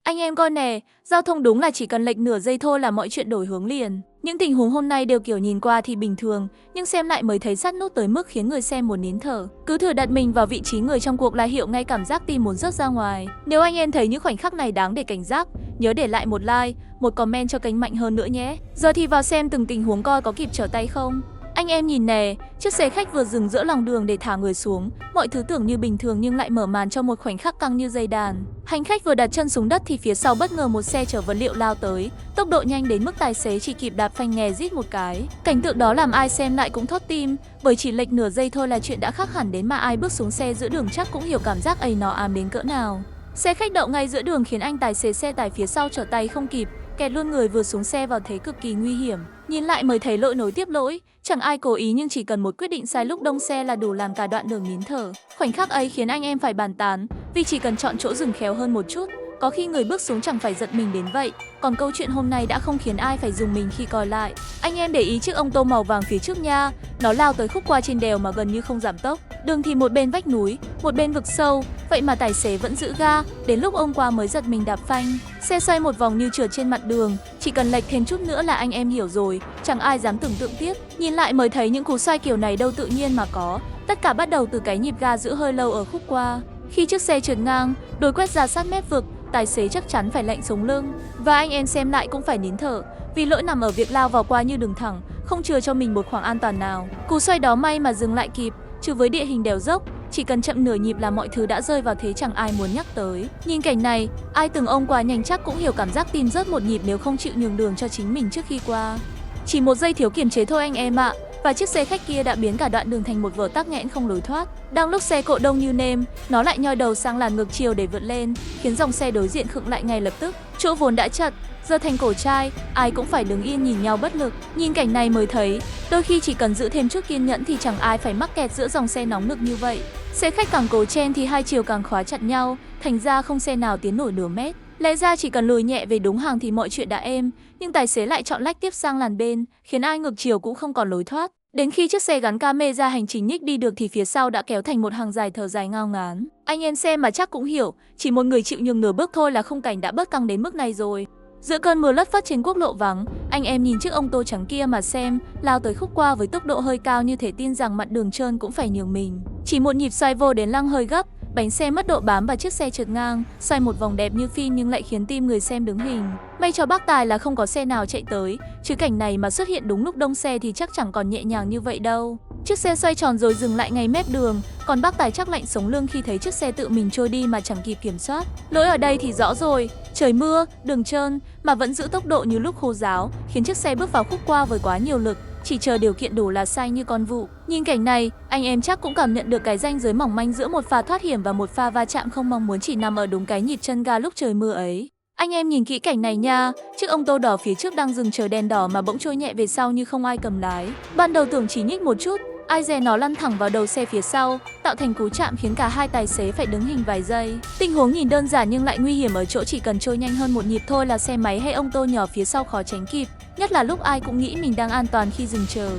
Anh em coi nè, giao thông đúng là chỉ cần lệch nửa giây thôi là mọi chuyện đổi hướng liền. Những tình huống hôm nay đều kiểu nhìn qua thì bình thường, nhưng xem lại mới thấy sát nút tới mức khiến người xem muốn nín thở. Cứ thử đặt mình vào vị trí người trong cuộc là hiểu ngay cảm giác tim muốn rớt ra ngoài. Nếu anh em thấy những khoảnh khắc này đáng để cảnh giác, nhớ để lại một like, một comment cho kênh mạnh hơn nữa nhé. Giờ thì vào xem từng tình huống coi có kịp trở tay không. Anh em nhìn nè, chiếc xe khách vừa dừng giữa lòng đường để thả người xuống, mọi thứ tưởng như bình thường nhưng lại mở màn cho một khoảnh khắc căng như dây đàn. Hành khách vừa đặt chân xuống đất thì phía sau bất ngờ một xe chở vật liệu lao tới, tốc độ nhanh đến mức tài xế chỉ kịp đạp phanh nghè rít một cái. Cảnh tượng đó làm ai xem lại cũng thót tim, bởi chỉ lệch nửa giây thôi là chuyện đã khác hẳn đến mà ai bước xuống xe giữa đường chắc cũng hiểu cảm giác ấy nó ám đến cỡ nào. Xe khách đậu ngay giữa đường khiến anh tài xế xe tải phía sau trở tay không kịp, kẹt luôn người vừa xuống xe vào thế cực kỳ nguy hiểm. Nhìn lại mới thấy lỗi nối tiếp lỗi, chẳng ai cố ý nhưng chỉ cần một quyết định sai lúc đông xe là đủ làm cả đoạn đường nín thở. Khoảnh khắc ấy khiến anh em phải bàn tán, vì chỉ cần chọn chỗ dừng khéo hơn một chút, có khi người bước xuống chẳng phải giật mình đến vậy. Còn câu chuyện hôm nay đã không khiến ai phải dùng mình khi coi lại. Anh em để ý chiếc ô tô màu vàng phía trước nha, nó lao tới khúc qua trên đèo mà gần như không giảm tốc. Đường thì một bên vách núi, một bên vực sâu, vậy mà tài xế vẫn giữ ga, đến lúc ông qua mới giật mình đạp phanh. Xe xoay một vòng như trượt trên mặt đường, chỉ cần lệch thêm chút nữa là anh em hiểu rồi, chẳng ai dám tưởng tượng tiếp. Nhìn lại mới thấy những cú xoay kiểu này đâu tự nhiên mà có, tất cả bắt đầu từ cái nhịp ga giữ hơi lâu ở khúc qua. Khi chiếc xe trượt ngang, đồi quét ra sát mép vực, tài xế chắc chắn phải lạnh sống lưng. Và anh em xem lại cũng phải nín thở, vì lỗi nằm ở việc lao vào qua như đường thẳng, không chừa cho mình một khoảng an toàn nào. Cú xoay đó may mà dừng lại kịp, chứ với địa hình đèo dốc, chỉ cần chậm nửa nhịp là mọi thứ đã rơi vào thế chẳng ai muốn nhắc tới. Nhìn cảnh này, ai từng ôm qua nhanh chắc cũng hiểu cảm giác tim rớt một nhịp nếu không chịu nhường đường cho chính mình trước khi qua. Chỉ một giây thiếu kiềm chế thôi anh em ạ, và chiếc xe khách kia đã biến cả đoạn đường thành một vở tắc nghẽn không lối thoát. Đang lúc xe cộ đông như nêm, nó lại nhoi đầu sang làn ngược chiều để vượt lên, khiến dòng xe đối diện khựng lại ngay lập tức. Chỗ vốn đã chật, giờ thành cổ trai, ai cũng phải đứng yên nhìn nhau bất lực. Nhìn cảnh này mới thấy, đôi khi chỉ cần giữ thêm chút kiên nhẫn thì chẳng ai phải mắc kẹt giữa dòng xe nóng nực như vậy. Xe khách càng cố chen thì hai chiều càng khóa chặt nhau, thành ra không xe nào tiến nổi nửa mét. Lẽ ra chỉ cần lùi nhẹ về đúng hàng thì mọi chuyện đã êm, nhưng tài xế lại chọn lách tiếp sang làn bên, khiến ai ngược chiều cũng không còn lối thoát. Đến khi chiếc xe gắn camera hành trình nhích đi được thì phía sau đã kéo thành một hàng dài thở dài ngao ngán. Anh em xem mà chắc cũng hiểu, chỉ một người chịu nhường nửa bước thôi là khung cảnh đã bớt căng đến mức này rồi. Giữa cơn mưa lất phất trên quốc lộ vắng, anh em nhìn chiếc ô tô trắng kia mà xem, lao tới khúc qua với tốc độ hơi cao như thể tin rằng mặt đường trơn cũng phải nhường mình. Chỉ một nhịp xoay vô đến lăng hơi gấp, bánh xe mất độ bám và chiếc xe trượt ngang, xoay một vòng đẹp như phim nhưng lại khiến tim người xem đứng hình. May cho bác tài là không có xe nào chạy tới, chứ cảnh này mà xuất hiện đúng lúc đông xe thì chắc chẳng còn nhẹ nhàng như vậy đâu. Chiếc xe xoay tròn rồi dừng lại ngay mép đường, còn bác tài chắc lạnh sống lưng khi thấy chiếc xe tự mình trôi đi mà chẳng kịp kiểm soát. Lỗi ở đây thì rõ rồi, trời mưa, đường trơn mà vẫn giữ tốc độ như lúc khô ráo, khiến chiếc xe bước vào khúc qua với quá nhiều lực. Chỉ chờ điều kiện đủ là say như con vụ. Nhìn cảnh này, anh em chắc cũng cảm nhận được cái ranh giới mỏng manh giữa một pha thoát hiểm và một pha va chạm không mong muốn chỉ nằm ở đúng cái nhịp chân ga lúc trời mưa ấy. Anh em nhìn kỹ cảnh này nha, chiếc ô tô đỏ phía trước đang dừng chờ đèn đỏ mà bỗng trôi nhẹ về sau như không ai cầm lái. Ban đầu tưởng chỉ nhích một chút, ai dè nó lăn thẳng vào đầu xe phía sau, tạo thành cú chạm khiến cả hai tài xế phải đứng hình vài giây. Tình huống nhìn đơn giản nhưng lại nguy hiểm ở chỗ chỉ cần trôi nhanh hơn một nhịp thôi là xe máy hay ô tô nhỏ phía sau khó tránh kịp. Nhất là lúc ai cũng nghĩ mình đang an toàn khi dừng chờ.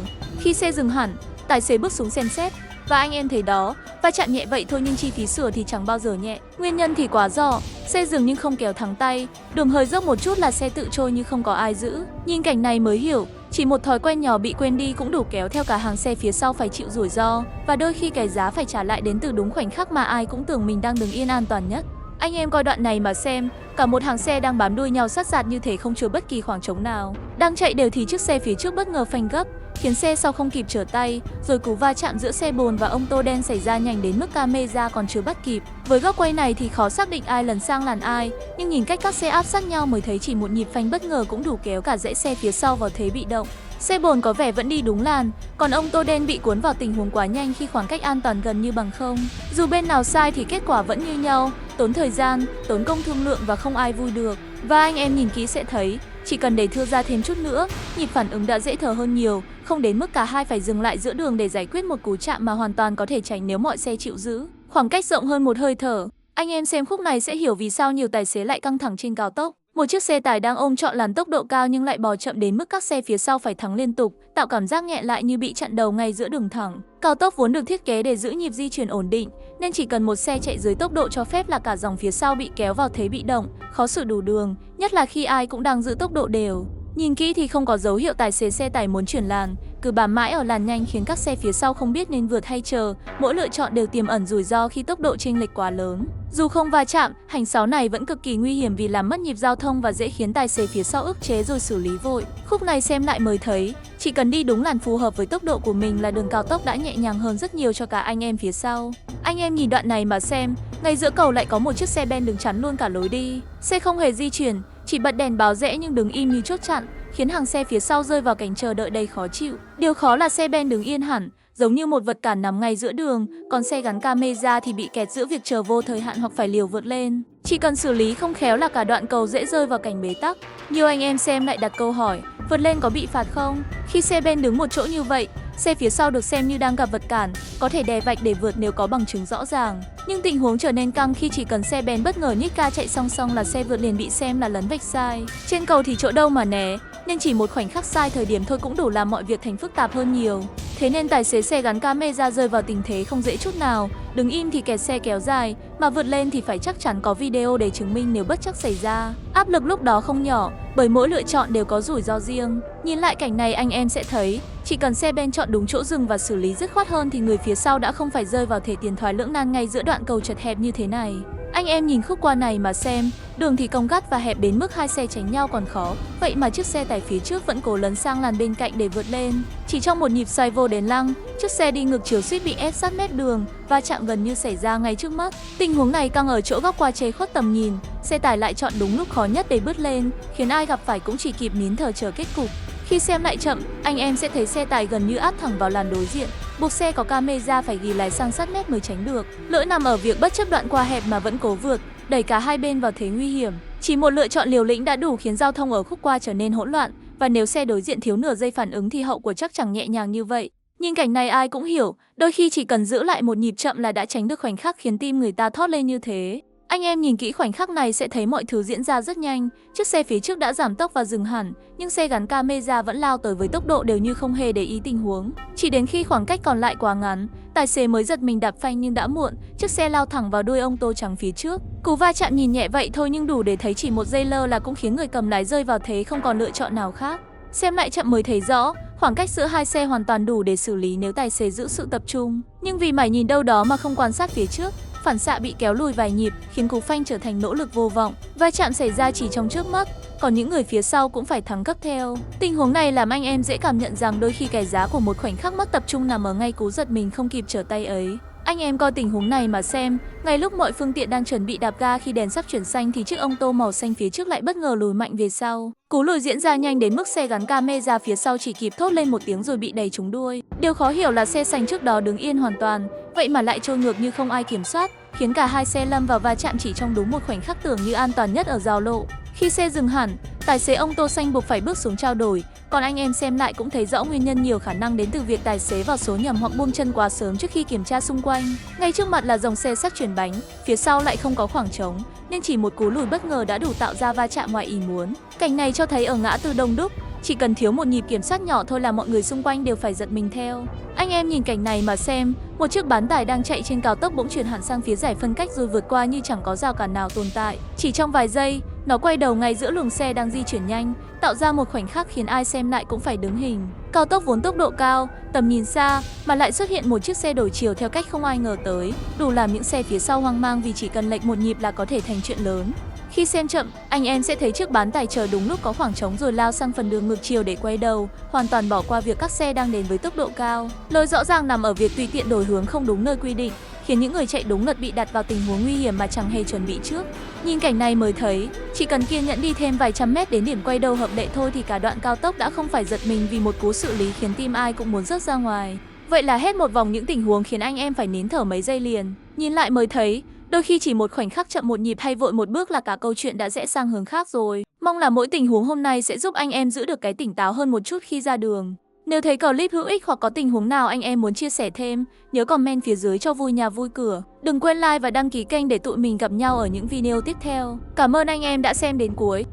Khi xe dừng hẳn, tài xế bước xuống xem xét. Và anh em thấy đó, va chạm nhẹ vậy thôi nhưng chi phí sửa thì chẳng bao giờ nhẹ. Nguyên nhân thì quá rõ, xe dừng nhưng không kéo thẳng tay, đường hơi dốc một chút là xe tự trôi như không có ai giữ. Nhìn cảnh này mới hiểu, chỉ một thói quen nhỏ bị quên đi cũng đủ kéo theo cả hàng xe phía sau phải chịu rủi ro. Và đôi khi cái giá phải trả lại đến từ đúng khoảnh khắc mà ai cũng tưởng mình đang đứng yên an toàn nhất. Anh em coi đoạn này mà xem, cả một hàng xe đang bám đuôi nhau sát sạt như thể không chừa bất kỳ khoảng trống nào. Đang chạy đều thì chiếc xe phía trước bất ngờ phanh gấp, khiến xe sau không kịp trở tay, rồi cú va chạm giữa xe bồn và ô tô đen xảy ra nhanh đến mức camera còn chưa bắt kịp. Với góc quay này thì khó xác định ai lấn sang làn ai, nhưng nhìn cách các xe áp sát nhau mới thấy chỉ một nhịp phanh bất ngờ cũng đủ kéo cả dãy xe phía sau vào thế bị động. Xe bồn có vẻ vẫn đi đúng làn, còn ô tô đen bị cuốn vào tình huống quá nhanh khi khoảng cách an toàn gần như bằng không. Dù bên nào sai thì kết quả vẫn như nhau, tốn thời gian, tốn công thương lượng và không ai vui được. Và anh em nhìn kỹ sẽ thấy, chỉ cần để thưa ra thêm chút nữa, nhịp phản ứng đã dễ thở hơn nhiều, không đến mức cả hai phải dừng lại giữa đường để giải quyết một cú chạm mà hoàn toàn có thể tránh nếu mọi xe chịu giữ. Khoảng cách rộng hơn một hơi thở, anh em xem khúc này sẽ hiểu vì sao nhiều tài xế lại căng thẳng trên cao tốc. Một chiếc xe tải đang ôm trọn làn tốc độ cao nhưng lại bò chậm đến mức các xe phía sau phải thắng liên tục, tạo cảm giác nghẹn lại như bị chặn đầu ngay giữa đường thẳng. Cao tốc vốn được thiết kế để giữ nhịp di chuyển ổn định, nên chỉ cần một xe chạy dưới tốc độ cho phép là cả dòng phía sau bị kéo vào thế bị động, khó xử đủ đường, nhất là khi ai cũng đang giữ tốc độ đều. Nhìn kỹ thì không có dấu hiệu tài xế xe tải muốn chuyển làn, cứ bám mãi ở làn nhanh khiến các xe phía sau không biết nên vượt hay chờ, mỗi lựa chọn đều tiềm ẩn rủi ro khi tốc độ chênh lệch quá lớn. Dù không va chạm, hành sáu này vẫn cực kỳ nguy hiểm vì làm mất nhịp giao thông và dễ khiến tài xế phía sau ức chế rồi xử lý vội. Khúc này xem lại mới thấy, chỉ cần đi đúng làn phù hợp với tốc độ của mình là đường cao tốc đã nhẹ nhàng hơn rất nhiều cho cả anh em phía sau. Anh em nhìn đoạn này mà xem, ngay giữa cầu lại có một chiếc xe ben đứng chắn luôn cả lối đi. Xe không hề di chuyển, chỉ bật đèn báo rẽ nhưng đứng im như chốt chặn, khiến hàng xe phía sau rơi vào cảnh chờ đợi đầy khó chịu. Điều khó là xe ben đứng yên hẳn, giống như một vật cản nằm ngay giữa đường, còn xe gắn camera thì bị kẹt giữa việc chờ vô thời hạn hoặc phải liều vượt lên. Chỉ cần xử lý không khéo là cả đoạn cầu dễ rơi vào cảnh bế tắc. Nhiều anh em xem lại đặt câu hỏi, vượt lên có bị phạt không? Khi xe ben đứng một chỗ như vậy, xe phía sau được xem như đang gặp vật cản, có thể đè vạch để vượt nếu có bằng chứng rõ ràng. Nhưng tình huống trở nên căng khi chỉ cần xe ben bất ngờ nhích ca chạy song song là xe vượt liền bị xem là lấn vạch sai. Trên cầu thì chỗ đâu mà né, nên chỉ một khoảnh khắc sai thời điểm thôi cũng đủ làm mọi việc thành phức tạp hơn nhiều. Thế nên tài xế xe gắn camera rơi vào tình thế không dễ chút nào, đứng im thì kẹt xe kéo dài, mà vượt lên thì phải chắc chắn có video để chứng minh nếu bất trắc xảy ra. Áp lực lúc đó không nhỏ, bởi mỗi lựa chọn đều có rủi ro riêng. Nhìn lại cảnh này anh em sẽ thấy, chỉ cần xe ben chọn đúng chỗ dừng và xử lý dứt khoát hơn thì người phía sau đã không phải rơi vào thể tiền thoái lưỡng nan ngay giữa đoạn cầu chật hẹp như thế này. Anh em nhìn khúc qua này mà xem, đường thì cong gắt và hẹp đến mức hai xe tránh nhau còn khó, vậy mà chiếc xe tải phía trước vẫn cố lấn sang làn bên cạnh để vượt lên. Chỉ trong một nhịp xoay vô đến lăng, chiếc xe đi ngược chiều suýt bị ép sát mép đường, va chạm gần như xảy ra ngay trước mắt. Tình huống này căng ở chỗ góc qua che khuất tầm nhìn, xe tải lại chọn đúng lúc khó nhất để bứt lên, khiến ai gặp phải cũng chỉ kịp nín thở chờ kết cục. Khi xem lại chậm, anh em sẽ thấy xe tải gần như áp thẳng vào làn đối diện, buộc xe có camera phải ghi lái sang sát mép mới tránh được. Lỗi nằm ở việc bất chấp đoạn qua hẹp mà vẫn cố vượt, đẩy cả hai bên vào thế nguy hiểm. Chỉ một lựa chọn liều lĩnh đã đủ khiến giao thông ở khúc qua trở nên hỗn loạn, và nếu xe đối diện thiếu nửa giây phản ứng thì hậu quả chắc chẳng nhẹ nhàng như vậy. Nhìn cảnh này ai cũng hiểu, đôi khi chỉ cần giữ lại một nhịp chậm là đã tránh được khoảnh khắc khiến tim người ta thót lên như thế. Anh em nhìn kỹ khoảnh khắc này sẽ thấy mọi thứ diễn ra rất nhanh. Chiếc xe phía trước đã giảm tốc và dừng hẳn, nhưng xe gắn camera vẫn lao tới với tốc độ đều như không hề để ý tình huống. Chỉ đến khi khoảng cách còn lại quá ngắn, tài xế mới giật mình đạp phanh nhưng đã muộn, chiếc xe lao thẳng vào đuôi ông tô trắng phía trước. Cú va chạm nhìn nhẹ vậy thôi nhưng đủ để thấy chỉ một giây lơ là cũng khiến người cầm lái rơi vào thế không còn lựa chọn nào khác. Xem lại chậm mới thấy rõ, khoảng cách giữa hai xe hoàn toàn đủ để xử lý nếu tài xế giữ sự tập trung. Nhưng vì mải nhìn đâu đó mà không quan sát phía trước, phản xạ bị kéo lùi vài nhịp, khiến cú phanh trở thành nỗ lực vô vọng. Va chạm xảy ra chỉ trong trước mắt, còn những người phía sau cũng phải thắng cấp theo. Tình huống này làm anh em dễ cảm nhận rằng đôi khi cái giá của một khoảnh khắc mất tập trung nằm ở ngay cú giật mình không kịp trở tay ấy. Anh em coi tình huống này mà xem, ngay lúc mọi phương tiện đang chuẩn bị đạp ga khi đèn sắp chuyển xanh thì chiếc ông tô màu xanh phía trước lại bất ngờ lùi mạnh về sau. Cú lùi diễn ra nhanh đến mức xe gắn camera phía sau chỉ kịp thốt lên một tiếng rồi bị đẩy trúng đuôi. Điều khó hiểu là xe xanh trước đó đứng yên hoàn toàn, vậy mà lại trôi ngược như không ai kiểm soát, khiến cả hai xe lâm vào va chạm chỉ trong đúng một khoảnh khắc tưởng như an toàn nhất ở giao lộ. Khi xe dừng hẳn, tài xế ông tô xanh buộc phải bước xuống trao đổi, còn anh em xem lại cũng thấy rõ nguyên nhân nhiều khả năng đến từ việc tài xế vào số nhầm hoặc buông chân quá sớm trước khi kiểm tra xung quanh. Ngay trước mặt là dòng xe sắp chuyển bánh, phía sau lại không có khoảng trống, nên chỉ một cú lùi bất ngờ đã đủ tạo ra va chạm ngoài ý muốn. Cảnh này cho thấy ở ngã tư đông đúc, chỉ cần thiếu một nhịp kiểm soát nhỏ thôi là mọi người xung quanh đều phải giật mình theo. Anh em nhìn cảnh này mà xem, một chiếc bán tải đang chạy trên cao tốc bỗng chuyển hẳn sang phía giải phân cách rồi vượt qua như chẳng có rào cản nào tồn tại. Chỉ trong vài giây, nó quay đầu ngay giữa luồng xe đang di chuyển nhanh, tạo ra một khoảnh khắc khiến ai xem lại cũng phải đứng hình. Cao tốc vốn tốc độ cao, tầm nhìn xa, mà lại xuất hiện một chiếc xe đổi chiều theo cách không ai ngờ tới, đủ làm những xe phía sau hoang mang vì chỉ cần lệch một nhịp là có thể thành chuyện lớn. Khi xem chậm, anh em sẽ thấy chiếc bán tải chờ đúng lúc có khoảng trống rồi lao sang phần đường ngược chiều để quay đầu, hoàn toàn bỏ qua việc các xe đang đến với tốc độ cao. Lỗi rõ ràng nằm ở việc tùy tiện đổi hướng không đúng nơi quy định, khiến những người chạy đúng lật bị đặt vào tình huống nguy hiểm mà chẳng hề chuẩn bị trước. Nhìn cảnh này mới thấy, chỉ cần kiên nhẫn đi thêm vài trăm mét đến điểm quay đầu hợp lệ thôi thì cả đoạn cao tốc đã không phải giật mình vì một cú xử lý khiến tim ai cũng muốn rớt ra ngoài. Vậy là hết một vòng những tình huống khiến anh em phải nín thở mấy giây liền. Nhìn lại mới thấy, đôi khi chỉ một khoảnh khắc chậm một nhịp hay vội một bước là cả câu chuyện đã rẽ sang hướng khác rồi. Mong là mỗi tình huống hôm nay sẽ giúp anh em giữ được cái tỉnh táo hơn một chút khi ra đường. Nếu thấy clip hữu ích hoặc có tình huống nào anh em muốn chia sẻ thêm, nhớ comment phía dưới cho vui nhà vui cửa. Đừng quên like và đăng ký kênh để tụi mình gặp nhau ở những video tiếp theo. Cảm ơn anh em đã xem đến cuối.